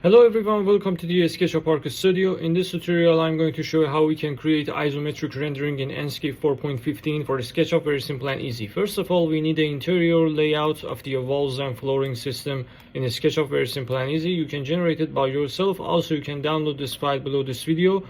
Hello everyone, welcome to the SketchUp Studio. In this tutorial I'm going to show you how we can create isometric rendering in Enscape 4.15 for SketchUp. Very simple and easy. First of all, we need the interior layout of the walls and flooring system in SketchUp. Very simple and easy. You can generate it by yourself. Also, you can download this file below this video.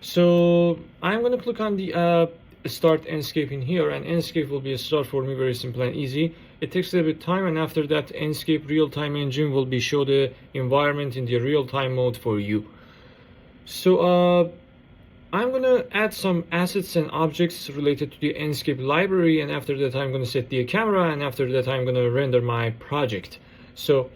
So I'm going to click on the start Enscape in here, and Enscape will be a start for me. Very simple and easy. It takes a little bit of time, and after that Enscape real-time engine will be show the environment in the real-time mode for you. So I'm gonna add some assets and objects related to the Enscape library, and after that I'm gonna set the camera, and after that I'm gonna render my project. So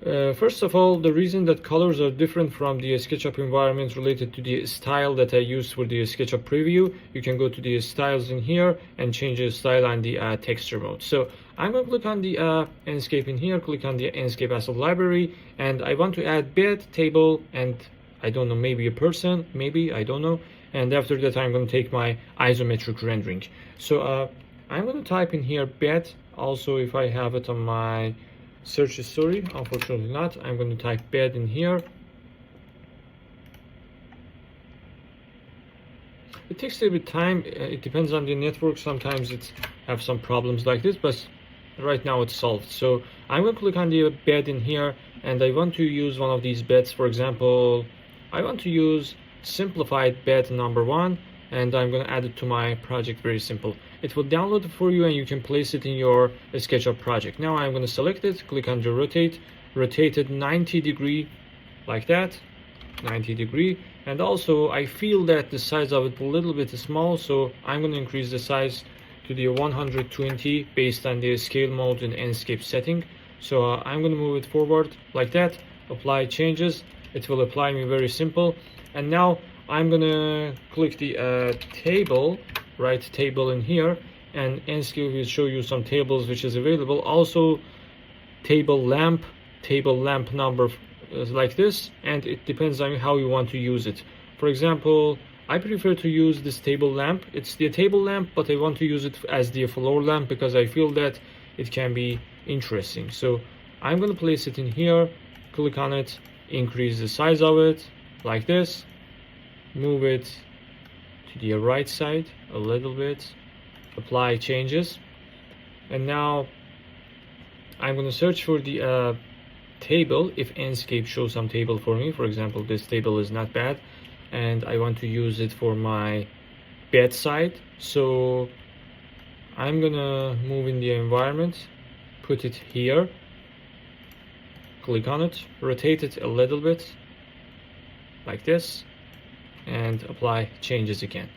first of all, the reason that colors are different from the SketchUp environment related to the style that I used for the SketchUp preview, you can go to the styles in here and change the style on the texture mode. So I'm going to click on the Enscape in here, click on the Enscape asset library, and I want to add bed, table, and I don't know, maybe a person, maybe, I don't know. And after that I'm going to take my isometric rendering. So I'm going to type in here bed. Also, if I have it on my search history, unfortunately not, I'm going to type bed in here. It takes a little bit of time. It depends on the network. Sometimes it have some problems like this, but right now it's solved. So I'm going to click on the bed in here, and I want to use one of these beds. For example, I want to use simplified bed number 1, and I'm going to add it to my project. Very simple. It will download it for you, and you can place it in your SketchUp project. Now I'm going to select it, click on the rotate it 90 degree, like that, 90 degree. And also I feel that the size of it a little bit small, so I'm going to increase the size to the 120 based on the scale mode in Enscape setting. So I'm going to move it forward like that, apply changes. It will apply me very simple. And now I'm gonna click the table, right table in here, and Enscape will show you some tables which is available. Also table lamp number like this, and it depends on how you want to use it. For example, I prefer to use this table lamp. It's the table lamp, but I want to use it as the floor lamp because I feel that it can be interesting. So I'm going to place it in here, click on it, increase the size of it like this, move it to the right side a little bit, apply changes, and now I'm going to search for the table. If Enscape shows some table for me, for example this table is not bad, and I want to use it for my bedside, so I'm gonna move in the environment, put it here, click on it, rotate it a little bit like this, and apply changes again.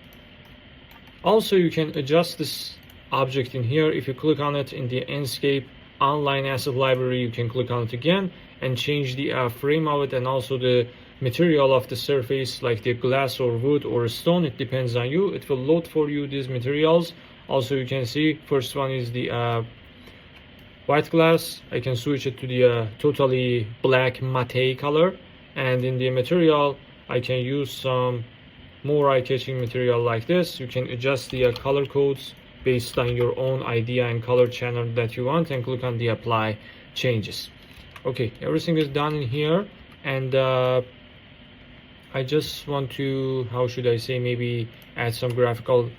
Also, you can adjust this object in here. If you click on it in the Enscape online asset library, you can click on it again and change the frame of it, and also the material of the surface, like the glass or wood or stone. It depends on you. It will load for you these materials. Also, you can see first one is the white glass. I can switch it to the totally black matte color, and in the material I can use some more eye-catching material like this. You can adjust the color codes based on your own idea and color channel that you want, and click on the apply changes. Okay, everything is done in here, and I just want to, how should I say, maybe add some graphical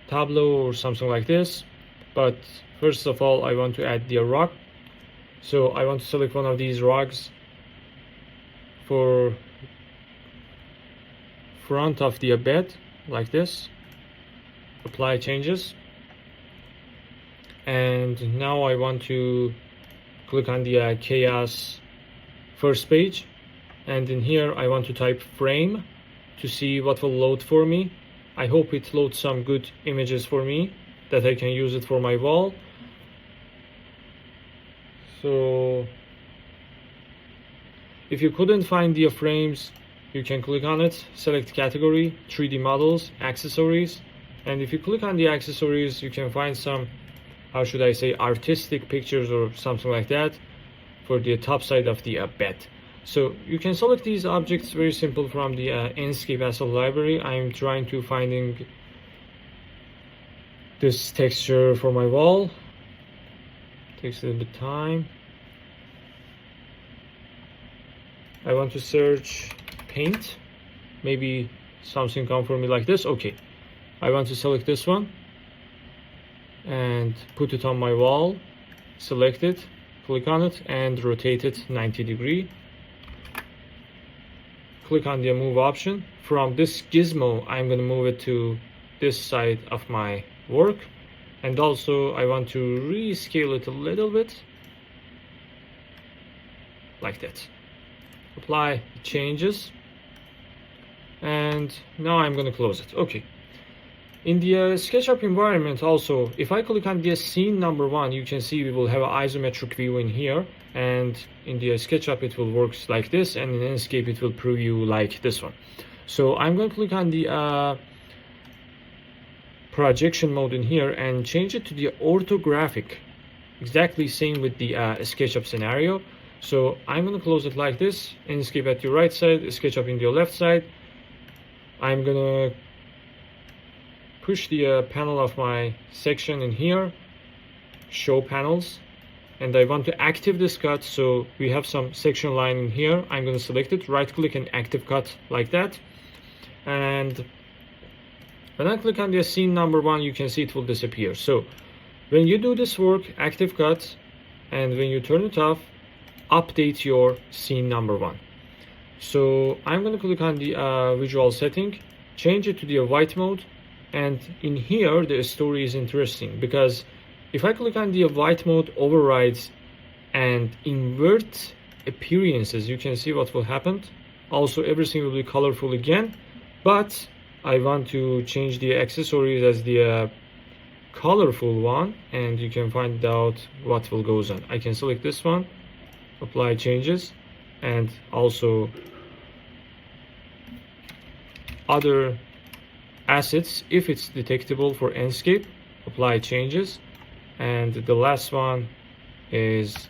tableau or something like this. But first of all, I want to add the rock. So I want to select one of these rocks for front of the bed like this, apply changes, and now I want to click on the chaos first page, and in here I want to type frame to see what will load for me. I hope it loads some good images for me that I can use it for my wall. So if you couldn't find the frames, you can click on it, select category, 3D models, accessories, and if you click on the accessories, you can find some, how should I say, artistic pictures or something like that for the top side of the bed. So you can select these objects, very simple, from the Enscape asset library. I'm trying to finding this texture for my wall. Takes a little bit of time. I want to search paint, maybe something come for me like this. Okay, I want to select this one and put it on my wall, select it, click on it and rotate it 90 degree. Click on the move option. From this gizmo, I'm going to move it to this side of my work. And also I want to rescale it a little bit, like that. Apply changes. And now I'm going to close it. Okay. In the SketchUp environment also, if I click on the scene number 1, you can see we will have an isometric view in here. And in the SketchUp it will work like this, and in Enscape it will preview like this one. So I'm going to click on the projection mode in here and change it to the orthographic. Exactly same with the SketchUp scenario. So I'm going to close it like this. Enscape at your right side, SketchUp in your left side. I'm going to push the panel of my section in here, show panels, and I want to active this cut. So we have some section line in here. I'm going to select it, right click and active cut like that. And when I click on the scene number 1, you can see it will disappear. So when you do this work, active cut, and when you turn it off, update your scene number 1. So I'm going to click on the visual setting, change it to the white mode. And in here, the story is interesting because if I click on the white mode, overrides and invert appearances, you can see what will happen. Also, everything will be colorful again, but I want to change the accessories as the colorful one, and you can find out what will goes on. I can select this one, apply changes, and also other assets if it's detectable for Enscape, apply changes. And the last one is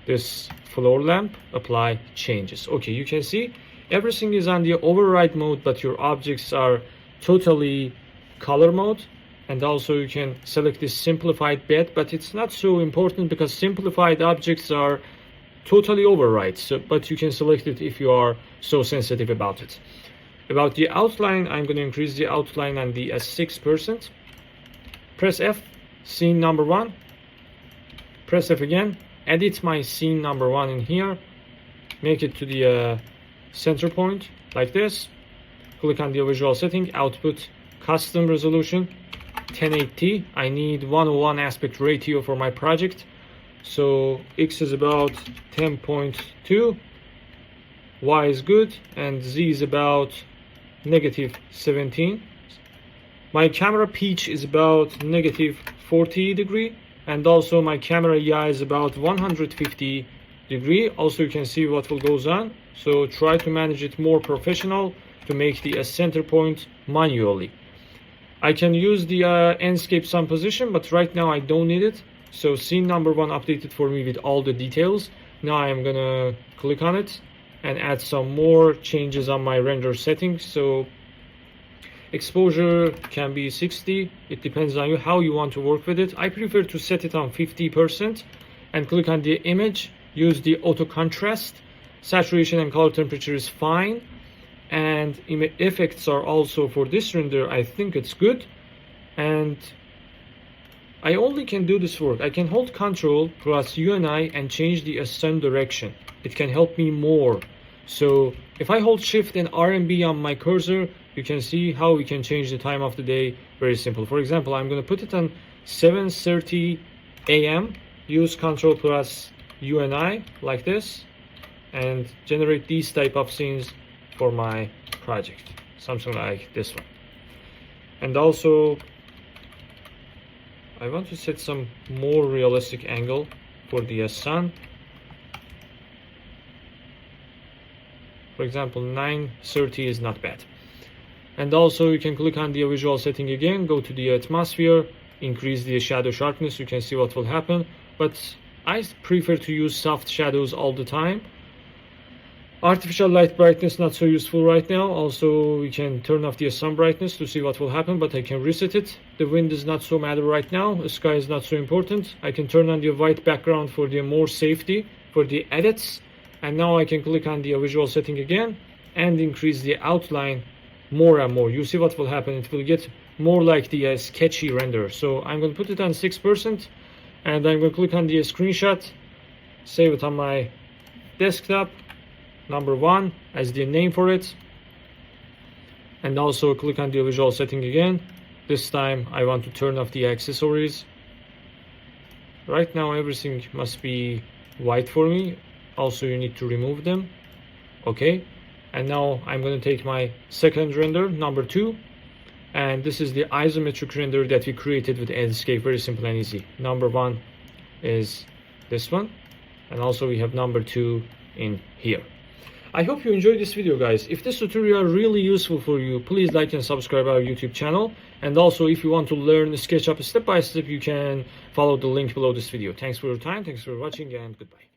this floor lamp, apply changes. Okay, you can see everything is on the override mode, but your objects are totally color mode. And also you can select this simplified bed, but it's not so important because simplified objects are totally override. So, but you can select it if you are so sensitive about it. About the outline, I'm going to increase the outline on the 6%. Press F, scene number 1. Press F again, edit my scene number 1 in here. Make it to the center point like this. Click on the visual setting, output custom resolution 1080. I need 1:1 aspect ratio for my project. So X is about 10.2, Y is good, and Z is about -17. My camera pitch is about -40 degree, and also my camera EI is about 150 degree. Also you can see what will goes on. So try to manage it more professional to make the center point manually. I can use the Enscape sun position, but right now I don't need it. So scene number 1 updated for me with all the details. Now I'm gonna click on it and add some more changes on my render settings. So exposure can be 60. It depends on you how you want to work with it. I prefer to set it on 50% and click on the image. Use the auto contrast. Saturation and color temperature is fine. And effects are also for this render. I think it's good. And I only can do this work. I can hold Ctrl plus UNI and change the sun direction. It can help me more. So if I hold Shift and RMB on my cursor, you can see how we can change the time of the day. Very simple. For example, I'm going to put it on 7:30 a.m. Use Ctrl plus UNI like this and generate these type of scenes for my project. Something like this one. And also I want to set some more realistic angle for the sun. For example, 9:30 is not bad. And also you can click on the visual setting again, go to the atmosphere, increase the shadow sharpness, you can see what will happen. But I prefer to use soft shadows all the time. Artificial light brightness not so useful right now. Also we can turn off the sun brightness to see what will happen, but I can reset it. The wind is not so matter right now. The sky is not so important. I can turn on the white background for the more safety for the edits. And now I can click on the visual setting again and increase the outline more and more. You see what will happen. It will get more like the sketchy render. So I'm going to put it on 6%, and I'm going to click on the screenshot, save it on my desktop, number 1 as the name for it, and also click on the visual setting again. This time I want to turn off the accessories. Right now everything must be white for me. Also you need to remove them. Okay, and now I'm going to take my second render, number 2, and this is the isometric render that we created with Enscape. Very simple and easy. Number 1 is this one, and also we have number 2 in here. I hope you enjoyed this video, guys. If this tutorial really useful for you, please like and subscribe our YouTube channel. And also, if you want to learn SketchUp step by step, you can follow the link below this video. Thanks for your time, thanks for watching, and goodbye.